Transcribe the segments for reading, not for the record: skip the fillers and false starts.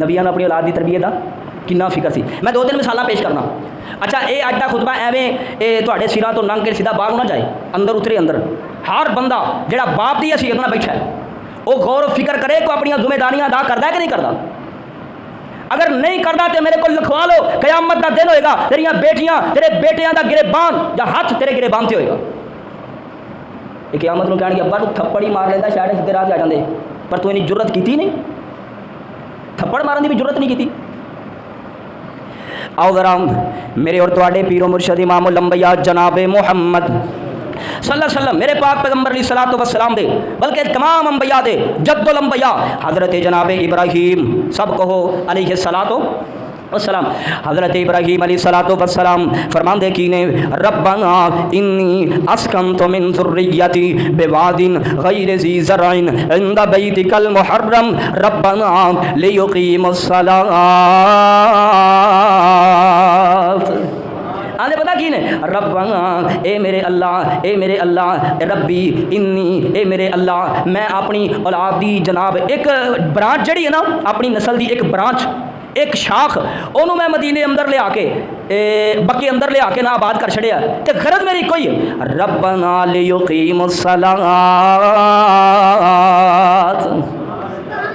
نبیاں اپنی اولاد کی تربیت کا کنا فکر سی. میں 2-3 مثال پیش کرنا. اچھا یہ اج کا خطبہ ایویں تھوڑے سراں تو لنਘ کے سیدھا باہر نہ جائے, اندر اترے. اندر ہر بندہ جہاں باپ کی حیثیت نہ بیٹھا ہے وہ غور و فکر کرے کہ اپنی ذمہ داریاں ادا کرتا ہے کہ نہیں کرتا. اگر نہیں کرتا تو میرے کو لکھوا لو, قیامت کا دن ہوئے گا تیریاں بیٹیاں تیرے بیٹیاں کا گربان یا ہاتھ تیرے گربان سے ہوئے گا. یہ قیامت میں کہنے گے ابا تو تھپڑ ہی مار لینا شاید سیدھے راہ آ جاندے, پر تو انہیں جرت کی نہیں, تھپڑ مارن کی بھی جرت نہیں کی. آؤ ذرا میرے اور تواڈے پیر و مرشد امام الانبیاء جناب محمد صلی اللہ علیہ وسلم میرے پاک پیغمبر علیہ الصلوۃ والسلام دے بلکہ تمام انبیاء دے جد الانبیاء حضرت جناب ابراہیم سب کہو علیہ الصلوۃ والسلام. حضرت ابراہیم علیہ الصلوۃ والسلام فرماندے کی نے ربنا انی اسکنت من ذریتی بواد غیر ذی زرع عند بیتک المحرم ربنا لیقیموا الصلاۃ. آنے پتا کی نے ربنا اے میرے اللہ, اے میرے اللہ, ربی انی اے میرے اللہ, میں اپنی اولاد دی جناب ایک برانچ جڑی ہے نا اپنی نسل دی ایک برانچ ایک شاخ انہوں میں مدینے اندر لے آ کے بکی اندر لے آ کے نہ آباد کر چھڑیا تے غرض میری کوئی ہے ربنا لیقیم الصلاۃ.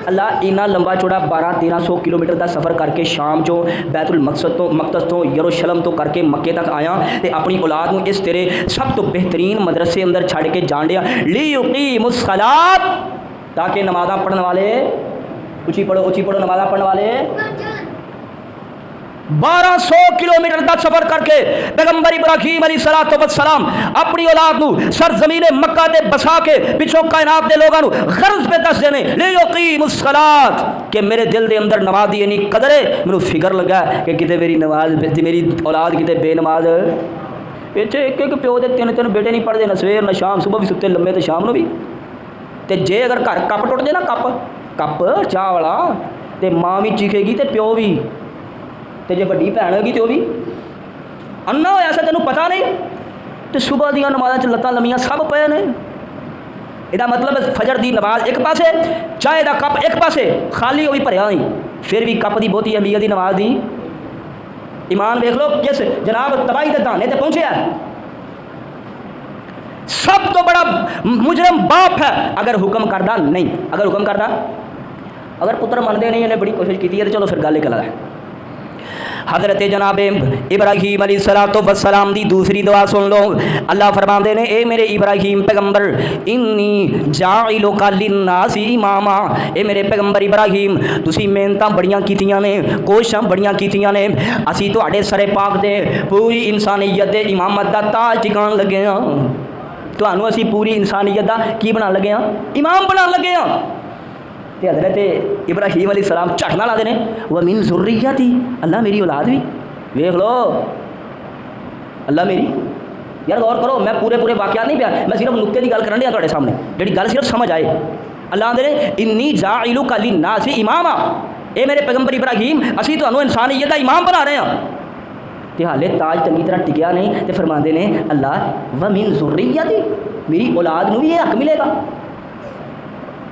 اللہ اینا لمبا چوڑا 1200-1300 کلومیٹر دا سفر کر کے شام چوں بیت المقدس تو یروشلم تو کر کے مکے تک آیا تے اپنی اولاد نو اس تیرے سب تو بہترین مدرسے اندر چھڑ کے جان لیا لیقیم الصلاۃ, تاکہ نمازاں پڑھن والے اچھی پڑھو نمازاں پڑھنے والے 1200 کلومیٹر کا سفر کر کے پیغمبر ابراہیم علیہ الصلوۃ والسلام اپنی اولاد نو سرزمین مکہ تے بسا کے پچھوں کائنات دے لوگاں نو غرض پہ دس دینے لیقیم الصلاۃ کہ میرے دل دے اندر نماز دی انی قدر ہے, مینوں فکر لگا کہ کتے میری نماز میری اولاد کتے بے نماز ایتھے ایک پیو دے 3 بیٹے نہیں پڑھدے, نہ سویر نہ شام, صبح بھی ستے لمبے تے شام نو بھی. تے جے اگر گھر کپ ٹوٹ جائے نا کپ چاہ والا تے ماں بھی چیخے گی تے پیو بھی, تے جے بڑی بھੈਣ ہوگی تے وہ بھی انا ہویا سا تینوں پتہ نہیں تے صبح دیاں نمازاں چ لتاں لمیاں سب پے نے. یہ مطلب فجر دی نماز ایک پاسے, چائے دا کپ ایک پاسے خالی وہ بھی بھریا نہیں, پھر بھی کپ دی بہتی اہمیت دی نماز دی. ایمان دیکھ لو کس جناب تباہی دے دانے تے پہنچے ہے. سب تو بڑا مجرم باپ ہے اگر حکم کردہ نہیں, اگر حکم کردہ اگر پتر مانتے نہیں انہیں بڑی کوشش کی ہے تو چلو پھر گل کلا ہے. حضرت جناب ابراہیم علیہ الصلوۃ والسلام دی دوسری دعا سن لو. اللہ فرماندے نے اے میرے ابراہیم پیغمبر انی جاعلک للناس اماما, اے میرے پیغمبر ابراہیم تسی محنتاں بڑیاں کیتیاں نے, کوششاں بڑیاں کیتیاں نے, اسی تواڈے سر پاک دے پوری انسانیت دے امامت دا تاج ٹکان لگے ہاں. تانوں اسی پوری انسانیت دا کی بنا لگے ہاں, امام بنا لگے ہاں. تے حضرت ابراہیم علیہ السلام جھٹ نہ لا دینے ومن ذریتی, اللہ میری اولاد بھی ویکھ لو, اللہ میری. یار غور کرو, میں پورے واقعات نہیں بیان, میں صرف نقطے کی گل کرن دیا تواڈے سامنے جڑی گل صرف سمجھ آئے. اللہ دے انی جاعلک للناس اماما, اے میرے پیغمبر ابراہیم اسی تانوں انسانیت دا امام بنا رہے ہیں. تے حالے تاج چنگی طرح ٹکیا نہیں تے فرماندے نے اللہ ومن ذریتی, میری اولاد نو بھی یہ حق ملے گا.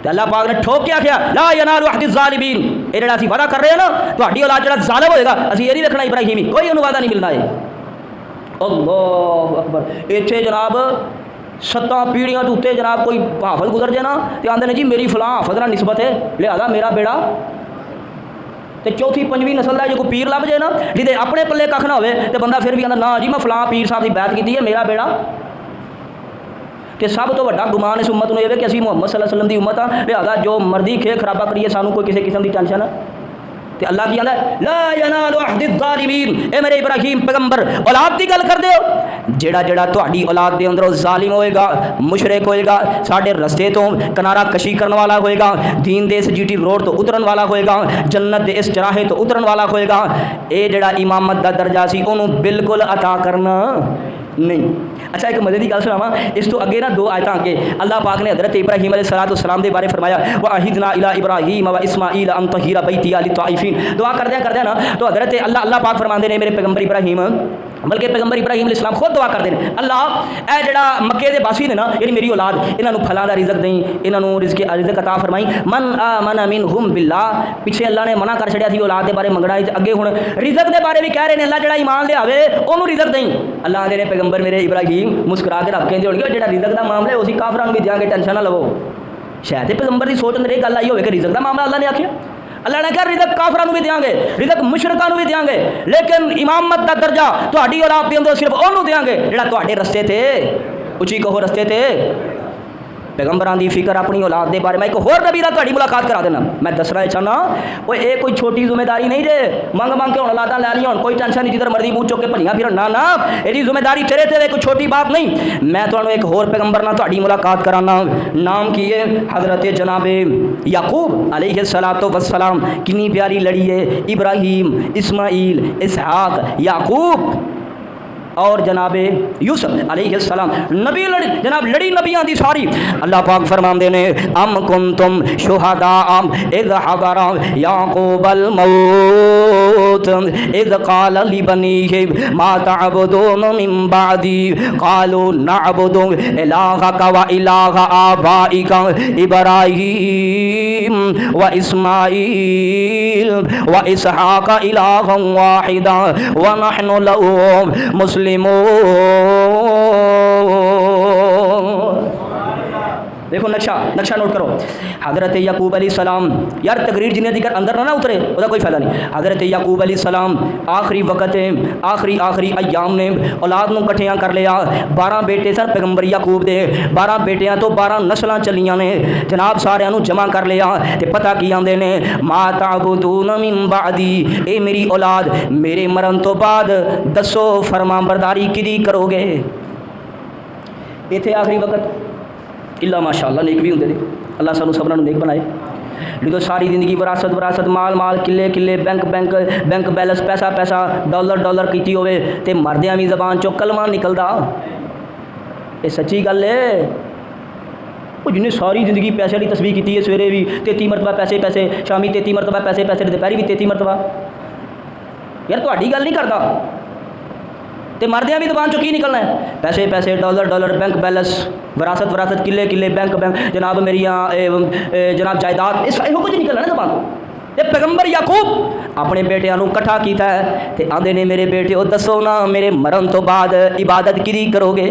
تے اللہ پاک نے ٹھوک کے آکھیا لا ینال عہد الظالمین, اے جڑا اسی وعدہ کر رہے ہیں نا تہاڈی اولاد جڑا ظالم ہوئے گا اسی یہ نہیں رکھنا ابراہیمی, کوئی انہوں وعدہ نہیں ملنا ہے. اللہ اکبر. ایتھے جناب 7 پیڑھیاں تو اتنے جناب کوئی حافظ گزر جائے نا تے آندے نے جی میری فلاں حافظ نال نسبت ہے لہذا میرا بیڑا. تے چوتھی 5ویں نسل دا جو کوئی پیر لب جائے نا جہدے اپنے پلے کھ نہ ہوئے تے بندہ پھر بھی آندا نا جی میں فلاں پیر صاحب دی بیعت کیتی ہے میرا بیڑا. کہ سب تو بڑا گمان اس امت نو یہ ہے کہ اسی محمد صلی اللہ علیہ وسلم دی امت ہاں لہذا جو مرضی کھے خرابہ کریے سانو کوئی کسی قسم دی ٹینشن ہے. تے اللہ کی آندا لا ینال عہد الظالمین, اے میرے ابراہیم پیغمبر اولاد دی گل کر دیو جیڑا تہاڈی اولاد دے اندر ظالم ہوئے گا, مشرک ہوئے گا, ساڈے رستے تو کنارہ کشی کرن والا ہوئے گا, دین دے اس جی ٹی روڈ تو اترن والا ہوئے گا, جنت دے اس چراہے تو اترن والا ہوئے گا, اے جیڑا امامت دا درجہ سی اونوں بالکل عطا کرنا نہیں. अच्छा एक मजे की गल सुनावा, इस तो अगे ना 2 आयत अगे अल्लाह पाक ने हज़रत इब्राहीम अलैहिस्सलाम के बारे फरमाया व अहिदना इला इब्राहीम व इस्माईल अन तहीरा बैतिया लित्ताइफीन। दुआ करदे ना तो हज़रत अल्लाह पाक फरमाते हैं मेरे पैगंबर इब्राहीम, बल्कि पैगंबर इब्राहीम अलैहिस्सलाम खुद दुआ करते हैं, अल्लाह ए जड़ा मक्के के वासी ने ना यानी मेरी औलाद इन्हों फलों का रिजक दें, इन्हों रिजक अता फरमाई। मन आमन मिनहुम बिल्लाह, पिछे अल्लाह ने मना कर छड़िया सी औलाद के बारे मंगना, अगे हुण रिजक के बारे भी कह रहे हैं अल्लाह जड़ा ईमान लियावे उन्होंने रिजक दें। अल्लाह आखदे ने पैगंबर मेरे इब्राहीम मुस्कुरा के रब कहते होणगे जो रिजक का मामला है उसी काफरां नूं भी देंगे, टेंशन ना लवो। शायद पैगंबर की सोच अंदर ये गल आई होवे कि रिजक का मामला अल्लाह ने आखिया, अल्लाह ने कहा रिजक काफरां नूं भी देंगे, रिजक मुशरकां नूं भी देंगे, लेकिन इमामत का दर्जा तुहाडी औलाद दे अंदर सिर्फ उहनूं देंगे जिहड़ा तुहाडे रस्ते ते उची कहो रस्ते ते। पैगंबरां दी फिक्र अपनी औलाद के बारे में एक होर नबी दा तुहाडी मुलाकात करा देना। मैं दसना चाहना वो ये कोई छोटी जिम्मेदारी नहीं जे मंग मंग के हुण औलादां लै लियां, कोई टेंशन नहीं जिधर मर्जी मुँह चुक के भलियां फिरन, ना ना ये जिम्मेदारी तेरे ते कोई छोटी बात नहीं। मैं तुहानूं एक होर पैगंबर नाल तुहाडी मुलाकात कराना, नाम की है हज़रत जनाबे याकूब अलैहिस्सलातु वस्सलाम। कितनी प्यारी लड़ी है, इब्राहीम, इस्माईल, इसहाक, याकूब और जनाबे यूसुफ अलैहिस्सलाम, नबी लड़ी जनाब लड़ी नबियां दी सारी। अल्लाह पाक फरमांदे ने अम कुंतुम शुहदा इज़ हज़रा याकूबल मौत इज़ क़ाल लिबनीहि मा तअबुदून मिन बअदी क़ालू नअबुदु इलाहका व इलाहा आबाइका इब्राहीम व इस्माईल व इसहाक इलाहन वाहिदा व नहनु लहू मुस्लिमून। देखो नक्शा नोट करो। हज़रत याकूब अलैहिस्सलाम, यार तकरीर जिन्हें दिक्कत अंदर ना उतरे उसका कोई फ़ायदा नहीं। हज़रत याकूब अलैहिस्सलाम आखिरी वक्त आखिरी अयाम ने औलाद नूं कट्ठियां कर लिया। 12 बेटे सर पैगंबर याकूब दे, 12 बेटियां तो 12 नस्लां चलियां ने जनाब, सारियां नूं जमा कर लिया ते पता की आंदे ने मा ताबुदून मिन बादी, ए मेरी औलाद मेरे मरण तो बाद दसो फरमाबरदारी किदी करोगे। इत्थे आखिरी वक्त इला माशाअल्लाह नेक भी होंगे ने, अल्लाह सानू सबना नेक बनाए। जो सारी जिंदगी विरासत माल किले बैंक बैलेंस पैसा डॉलर की होवे ते मरदियां भी जबान चो कलमा निकलदा। ये सच्ची गल है। वो जिन्हें सारी जिंदगी पैसे की तस्बीह की है, सवेरे भी 33 मरतबा पैसे, शामी 33 मरतबा पैसे, दोपहरी भी 33 मरतबा। यार तुहाडी गल नहीं करता ते मरदियां भी दुकान चो की निकलना है, पैसे डॉलर बैंक बैलेंस विरासत किले बैंक जनाब मेरिया जनाब जायदाद, इहो कुछ निकलना ना दुकान को। ये पैगंबर याकूब अपने बेटियां नूं इकट्ठा किया है ते आंदे ने मेरे बेटे ओ दसो ना मेरे मरण तो बाद इबादत किदी करोगे।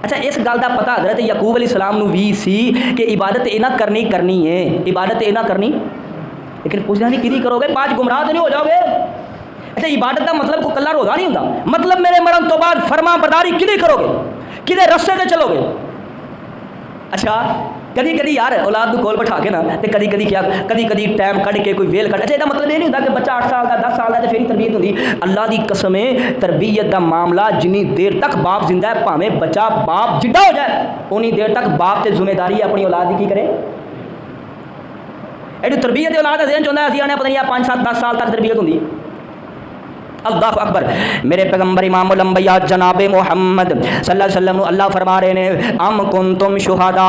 अच्छा इस गल का पता हज़रत याकूब अलैहिस्सलाम नूं भी सी कि इबादत इन्हां करनी है, इबादत इन्हां करनी, लेकिन पूछना नहीं किदी करोगे, पाँच गुमराह तो नहीं हो जाओगे। अच्छा इबादत का मतलब को कल्ला रोज़ा नहीं होता, मतलब मेरे मरण तो बाद फरमा बरदारी किदे करोगे, किदे रस्ते से चलोगे। अच्छा कदी यार औलाद को कोल बैठा के ना तो कदी क्या कदी टाइम कढ़ के कोई वेल कढ़। अच्छा इसका मतलब ये नहीं होता कि बच्चा 8 साल का 10 साल का तो फिर ही तरबियत होती। अल्लाह की कसम है तरबियत का मामला जिन्नी देर तक बाप जिंदा है, भावें बच्चा बाप जिड्डा हो जाए उन्नी देर तक बाप से जिम्मेदारी अपनी औलाद की करे। एडी तरबियत औलाद का ज़हन चाहता है, असीं आने पता नहीं 5 7 10 साल तक तरबियत होती। अल्लाह अकबर। मेरे पैगंबर इमामुल अंबिया जनाबे मुहम्मद सल्लल्लाहु अलैहि वसल्लम अल्लाह फरमा रहे ने अम कुंतुम शुहदा,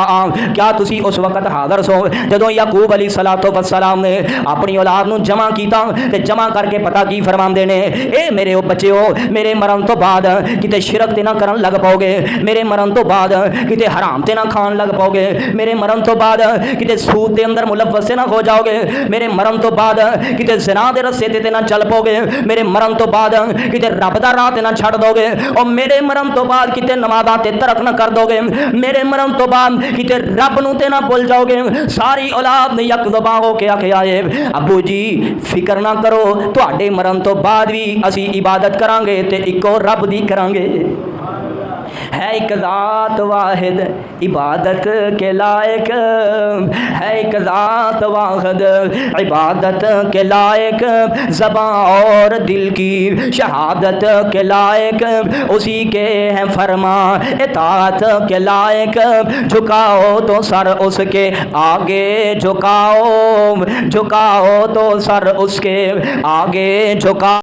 क्या तुसी उस वक्त हाज़र सो जदों याकूब अलैहिस्सलातु वस्सलाम ने अपनी औलाद नूं जमा कीता ते जमा करके पता की फरमांदे ने ए मेरे ओ बच्चेओ मेरे मरण तो बाद किते शिरक ते ना करन लग पाओगे, मेरे मरण तो बाद किते हराम ते ना खान लग पाओगे, मेरे मरण तो बाद किते सूद के अंदर मुलव्वस ना हो जाओगे, मेरे मरण तो बाद किते ज़िना दे रस्ते ते ना चल पाओगे, मेरे मरण तो बाद किते रब दा राह ते ना छड़ दोगे, और मेरे मरण तो बाद किते नमाज़ां ते तरक ना कर दोगे, मेरे मरण तो बाद किते रब नूं ते ना भुल जाओगे। सारी औलाद ने यक ज़बान हो के आखे आए अबू जी फिक्र ना करो, तुहाडे मरण तो बाद भी असी इबादत करांगे ते इको रब दी करांगे। है एक ज़ात वाहिद इबादत के लायक, है एक ज़ात वाहिद इबादत के लायक, ज़बां और दिल की शहादत के लायक, उसी के हैं फरमा इताअत के लायक। झुकाओ तो सर उसके आगे झुकाओ, झुकाओ तो सर उसके आगे झुकाओ।